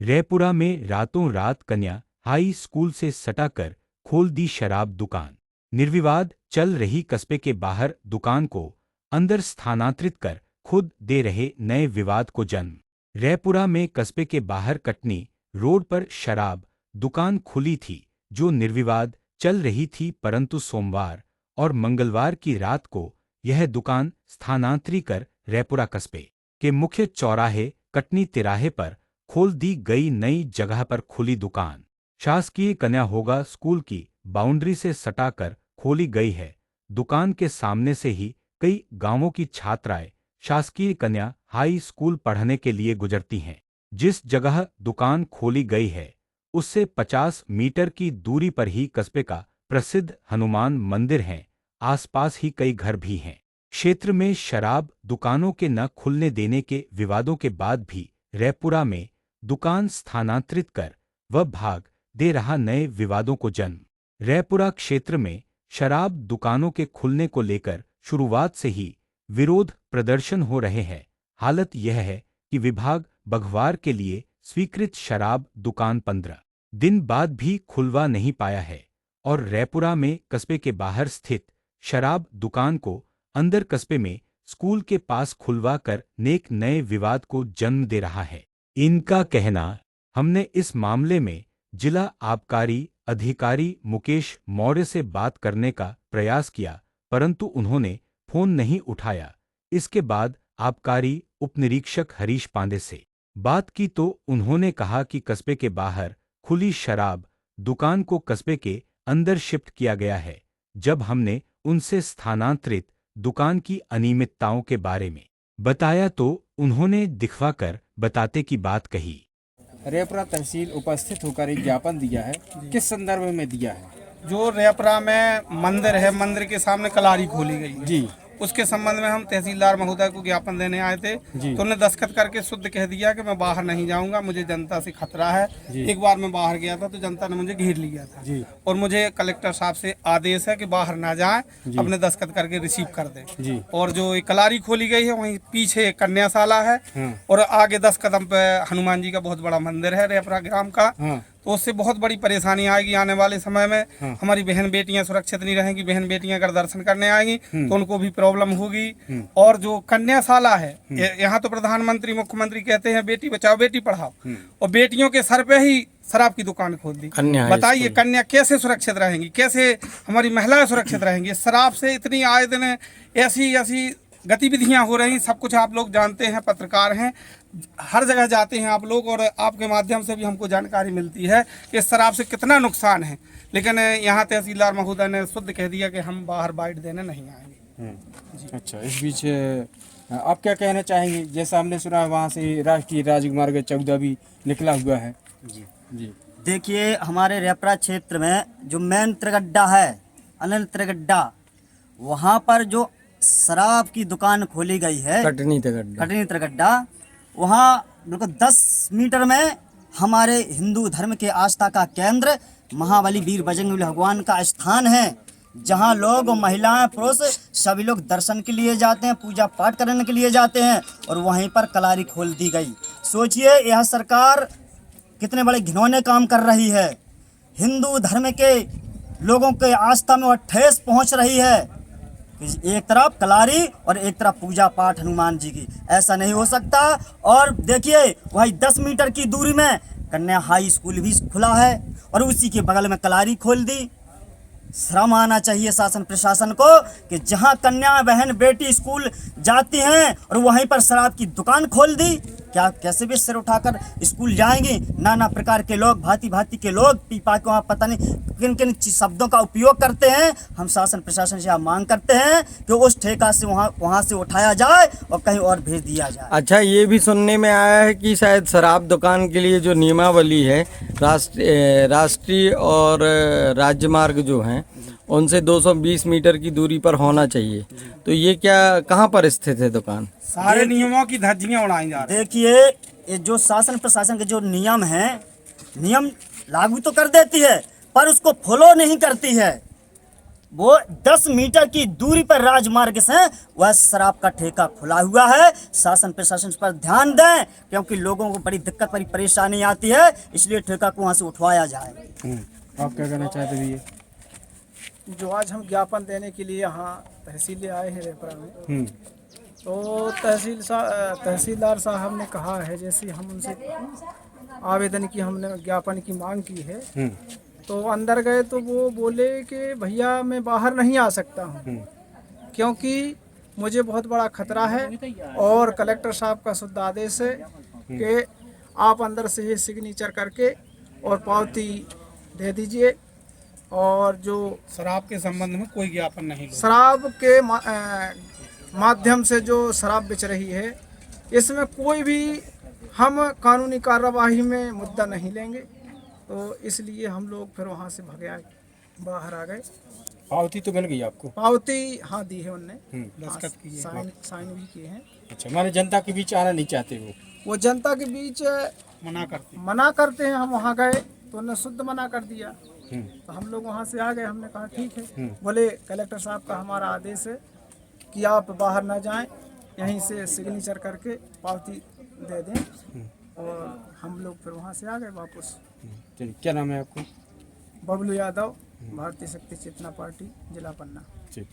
रैपुरा में रातों रात कन्या हाई स्कूल से सटाकर खोल दी शराब दुकान। निर्विवाद चल रही कस्बे के बाहर दुकान को अंदर स्थानांतरित कर खुद दे रहे नए विवाद को जन्म। रैपुरा में कस्बे के बाहर कटनी रोड पर शराब दुकान खुली थी जो निर्विवाद चल रही थी, परंतु सोमवार और मंगलवार की रात को यह दुकान स्थानांतरित कर रैपुरा कस्बे के मुख्य चौराहे कटनी तिराहे पर खोल दी गई। नई जगह पर खुली दुकान शासकीय कन्या होगा स्कूल की बाउंड्री से सटाकर खोली गई है। दुकान के सामने से ही कई गांवों की छात्राएं शासकीय कन्या हाई स्कूल पढ़ने के लिए गुजरती हैं। जिस जगह दुकान खोली गई है उससे 50 मीटर की दूरी पर ही कस्बे का प्रसिद्ध हनुमान मंदिर है। आसपास ही कई घर भी हैं। क्षेत्र में शराब दुकानों के न खुलने देने के विवादों के बाद भी रैपुरा में दुकान स्थानांतरित कर वह भाग दे रहा नए विवादों को जन्म। रैपुरा क्षेत्र में शराब दुकानों के खुलने को लेकर शुरुआत से ही विरोध प्रदर्शन हो रहे हैं। हालत यह है कि विभाग बुधवार के लिए स्वीकृत शराब दुकान 15 दिन बाद भी खुलवा नहीं पाया है और रैपुरा में कस्बे के बाहर स्थित शराब दुकान को अंदर कस्बे में स्कूल के पास खुलवा कर नेक नए विवाद को जन्म दे रहा है। इनका कहना, हमने इस मामले में जिला आबकारी अधिकारी मुकेश मौर्य से बात करने का प्रयास किया, परंतु उन्होंने फोन नहीं उठाया। इसके बाद आबकारी उपनिरीक्षक हरीश पांडे से बात की तो उन्होंने कहा कि कस्बे के बाहर खुली शराब दुकान को कस्बे के अंदर शिफ्ट किया गया है। जब हमने उनसे स्थानांतरित दुकान की अनियमितताओं के बारे में बताया तो उन्होंने दिखवाकर बताते की बात कही। रैपुरा तहसील उपस्थित होकर एक ज्ञापन दिया है, किस संदर्भ में दिया है? जो रैपुरा में मंदिर है, मंदिर के सामने कलारी खोली गई है जी, उसके संबंध में हम तहसीलदार महोदय को ज्ञापन देने आए थे। तो उन्होंने दस्तखत करके शुद्ध कह दिया कि मैं बाहर नहीं जाऊंगा, मुझे जनता से खतरा है। एक बार मैं बाहर गया था तो जनता ने मुझे घेर लिया था जी। और मुझे कलेक्टर साहब से आदेश है कि बाहर ना जाएं, अपने दस्तखत करके रिसीव कर दें जी। और जो एक कलारी खोली गई है वहीं पीछे एक कन्याशाला है और आगे 10 कदम पे हनुमान जी का बहुत बड़ा मंदिर है रैपुरा ग्राम का। तो उससे बहुत बड़ी परेशानी आएगी आने वाले समय में। हमारी बहन बेटियां सुरक्षित नहीं रहेंगी। बहन बेटियां अगर दर्शन करने आएंगी तो उनको भी प्रॉब्लम होगी। और जो कन्याशाला है, यहाँ तो प्रधानमंत्री मुख्यमंत्री कहते हैं बेटी बचाओ बेटी पढ़ाओ, और बेटियों के सर पे ही शराब की दुकान खोल दी। बताइए कन्या कैसे सुरक्षित रहेंगी, कैसे हमारी महिलाएं सुरक्षित रहेंगी? शराब से इतनी आए दिन ऐसी ऐसी गतिविधियां हो रही, सब कुछ आप लोग जानते हैं, पत्रकार हैं, हर जगह जाते हैं आप लोग और आपके माध्यम से भी हमको जानकारी मिलती है कि इस शराब से कितना नुकसान है। लेकिन यहाँ तहसीलदार महोदय ने शुद्ध कह दिया कि हम बाहर बाइट देने नहीं आएंगे। अच्छा, इस बीच आप क्या कहना चाहेंगे? जैसा हमने सुना वहाँ से राष्ट्रीय राजमार्ग 14 भी निकला हुआ है। जी जी, देखिए, हमारे रैपुरा क्षेत्र में जो मेन त्रिगड्ढा है, अनिल त्रिगड्ढा, वहाँ पर जो शराब की दुकान खोली गई है कटनी त्रिगड्ढा, वहाँ बिल्कुल 10 मीटर में हमारे हिंदू धर्म के आस्था का केंद्र महाबली वीर बजरंगबली भगवान का स्थान है, जहाँ लोग महिलाएं पुरुष सभी लोग दर्शन के लिए जाते हैं, पूजा पाठ करने के लिए जाते हैं, और वहीं पर कलारी खोल दी गई। सोचिए यह सरकार कितने बड़े घिनौने काम कर रही है। हिंदू धर्म के लोगों के आस्था में वह ठेस पहुँच रही है। एक तरफ कलारी और एक तरफ पूजा पाठ हनुमान जी की, ऐसा नहीं हो सकता। और देखिए वही 10 मीटर की दूरी में कन्या हाई स्कूल भी खुला है और उसी के बगल में कलारी खोल दी। शर्म आना चाहिए शासन प्रशासन को कि जहां कन्या बहन बेटी स्कूल जाती हैं और वहीं पर शराब की दुकान खोल दी। क्या कैसे भी सिर उठाकर स्कूल जाएंगे? नाना प्रकार के लोग, भांति भांति के लोग पीपा के वहाँ पता नहीं किन किन शब्दों का उपयोग करते हैं। हम शासन प्रशासन से मांग करते हैं कि उस ठेका से वहाँ से उठाया जाए और कहीं और भेज दिया जाए। अच्छा, ये भी सुनने में आया है कि शायद शराब दुकान के लिए जो नियमावली है राष्ट्रीय और राज्य मार्ग जो हैं उनसे 220 मीटर की दूरी पर होना चाहिए, तो ये क्या कहाँ पर स्थित है दुकान? सारे नियमों की धज्जियां उड़ाई जा रही। देखिए, ये जो शासन प्रशासन के जो नियम हैं, नियम लागू तो कर देती है पर उसको फॉलो नहीं करती है। वो 10 मीटर की दूरी पर राजमार्ग से वह शराब का ठेका खुला हुआ है। शासन प्रशासन इस पर ध्यान दें, क्योंकि लोगों को बड़ी दिक्कत बड़ी परेशानी आती है, इसलिए ठेका को वहाँ से उठवाया जाए। आप क्या कहना चाहते भैया? जो आज हम ज्ञापन देने के लिए यहाँ तहसील आए हैं रेपरा में, तो तहसीलदार साहब ने कहा है, जैसे हम उनसे आवेदन की, हमने ज्ञापन की मांग की है, तो अंदर गए तो वो बोले कि भैया मैं बाहर नहीं आ सकता हूँ, क्योंकि मुझे बहुत बड़ा खतरा है और कलेक्टर साहब का शुद्ध आदेश है कि आप अंदर से ही सिग्नेचर करके और पावती दे दीजिए, और जो शराब के संबंध में कोई ज्ञापन नहीं लो। शराब के माध्यम से जो शराब बेच रही है, इसमें कोई भी हम कानूनी कार्रवाई में मुद्दा नहीं लेंगे। तो इसलिए हम लोग फिर वहाँ से भगे आए, बाहर आ गए। पावती तो मिल गई आपको? पावती हाँ दी है उनने, दस्तखत किए, साइन भी किए हैं। अच्छा, हमारे जनता के बीच आना नहीं चाहते वो जनता के बीच मना करते हैं। हम वहाँ गए तो उन्होंने शुद्ध मना कर दिया, तो हम लोग वहाँ से आ गए। हमने कहा ठीक है, बोले कलेक्टर साहब का हमारा आदेश है कि आप बाहर ना जाएं, यहीं से सिग्नेचर करके पावती दे दें, और हम लोग फिर वहाँ से आ गए वापस। चलिए, क्या नाम है आपको? बबलू यादव, भारतीय शक्ति चेतना पार्टी, जिला पन्ना। ठीक।